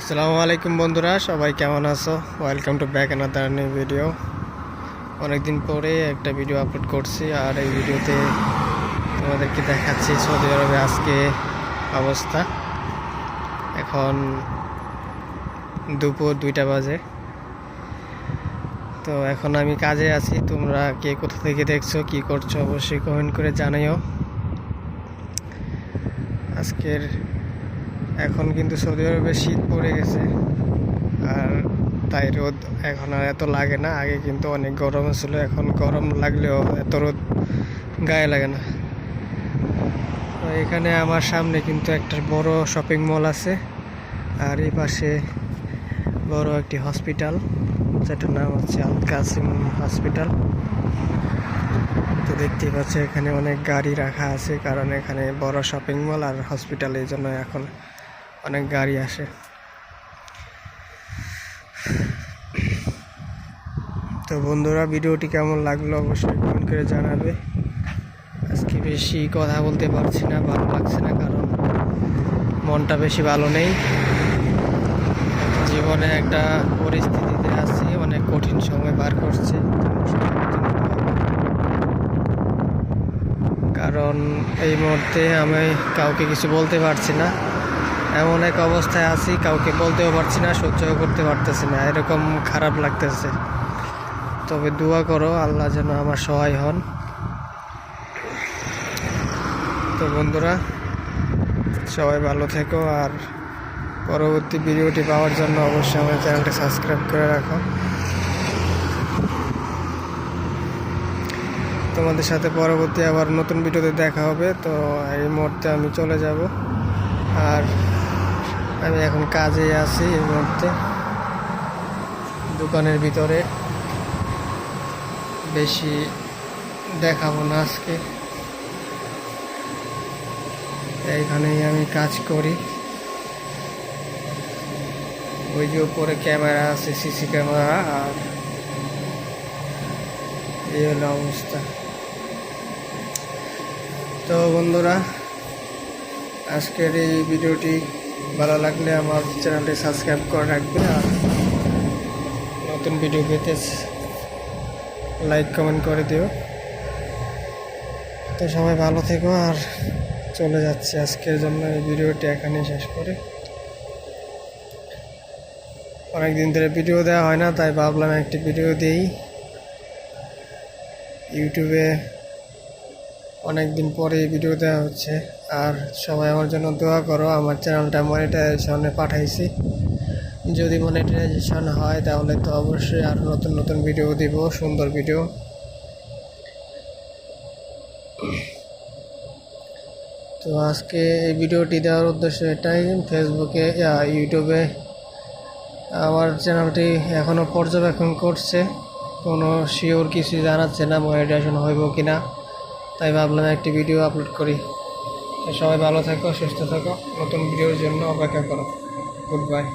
আসসালামু আলাইকুম বন্ধুরা, সবাই কেমন আছো? Welcome to back another new video. অনেকদিন পরে একটা ভিডিও আপলোড করছি, আর এই ভিডিওতে তোমাদেরকে দেখাচ্ছি সৌদি আরবে আজকে অবস্থা। এখন দুপুর 2টা বাজে। তো এখন আমি কাজে আছি। তোমরা কে কোথা থেকে দেখছো, কি করছো অবশ্যই কমেন্ট করে জানাইও। এখন কিন্তু সৌদি আরবে শীত পড়ে গেছে, আর তাই রোদ এখন আর এত লাগে না। আগে কিন্তু অনেক গরম ছিল, এখন গরম লাগলেও এত রোদ গায়ে লাগে না। তো এখানে আমার সামনে কিন্তু একটা বড় শপিং মল আছে, আর এই পাশে বড় একটি হসপিটাল, যেটার নাম হচ্ছে আল কাসিম হসপিটাল। তো দেখতেই পাচ্ছ এখানে অনেক গাড়ি রাখা আছে, কারণ এখানে বড় শপিং মল আর হসপিটাল, এই জন্য এখন অনেক গাড়ি আসে। তো বন্ধুরা, ভিডিওটি কেমন লাগলো অবশ্যই কমেন্ট করে জানাবে। আজকে বেশি কথা বলতে পারছি না, ভালো লাগছে না, কারণ মনটা বেশি ভালো নেই। জীবনে একটা পরিস্থিতিতে আছি, অনেক কঠিন সময় পার করছি। কারণ এই মুহূর্তে আমি কাউকে কিছু বলতে পারছি না, এমন এক অবস্থায় আছি, কাউকে বলতেও পারছি না, সহ্যও করতে পারতেছি না, এরকম খারাপ লাগতেছে। তবে দোয়া করো, আল্লাহ যেন আমার সহায় হন। তো বন্ধুরা, সবাই ভালো থেকো, আর পরবর্তী ভিডিওটি পাওয়ার জন্য অবশ্যই আমার চ্যানেলটি সাবস্ক্রাইব করে রাখো। তোমাদের সাথে পরবর্তী আবার নতুন ভিডিওতে দেখা হবে। তো এই মুহূর্তে আমি চলে যাব, আর আমি এখন কাজে আছি। এই মুহূর্তে দোকানের ভিতরে বেশি দেখাবো না আজকে, এইখানেই আমি কাজ করি। ওই যে উপরে ক্যামেরা আছে, সিসি ক্যামেরা, আর এই হলো অবস্থা। তো বন্ধুরা, আজকের এই ভিডিওটি ভালো লাগলে আমার চ্যানেলটি সাবস্ক্রাইব করে রাখবে, আর নতুন ভিডিও পেতে লাইক কমেন্ট করে দিও। তো সবাই ভালো থেকো, আর চলে যাচ্ছে আজকের জন্য এই ভিডিওটি এখানেই শেষ করে। অনেকদিন ধরে ভিডিও দেওয়া হয় না, তাই ভাবলাম একটি ভিডিও দিই। ইউটিউবে অনেকদিন পরে ভিডিও দেওয়া হচ্ছে, আর সবাই আমার জন্য দোয়া করো। আমার চ্যানেলটা মনিটাইজেশনে পাঠাইছি, যদি মনিটাইজেশন হয় তাহলে তো অবশ্যই আর নতুন নতুন ভিডিও দিব, সুন্দর ভিডিও। তো আজকে এই ভিডিওটি দেওয়ার উদ্দেশ্য এটাই, ফেসবুকে ইউটিউবে আমার চ্যানেলটি এখনও পর্যবেক্ষণ করছে, কোনো শিওর কিছু জানাচ্ছে না মনিটাইজেশন হইব কি না, তাই ভাবলাম একটি ভিডিও আপলোড করি। তো সবাই ভালো থাকো, সুস্থ থাকো, নতুন ভিডিওর জন্য অপেক্ষা করো। Good bye.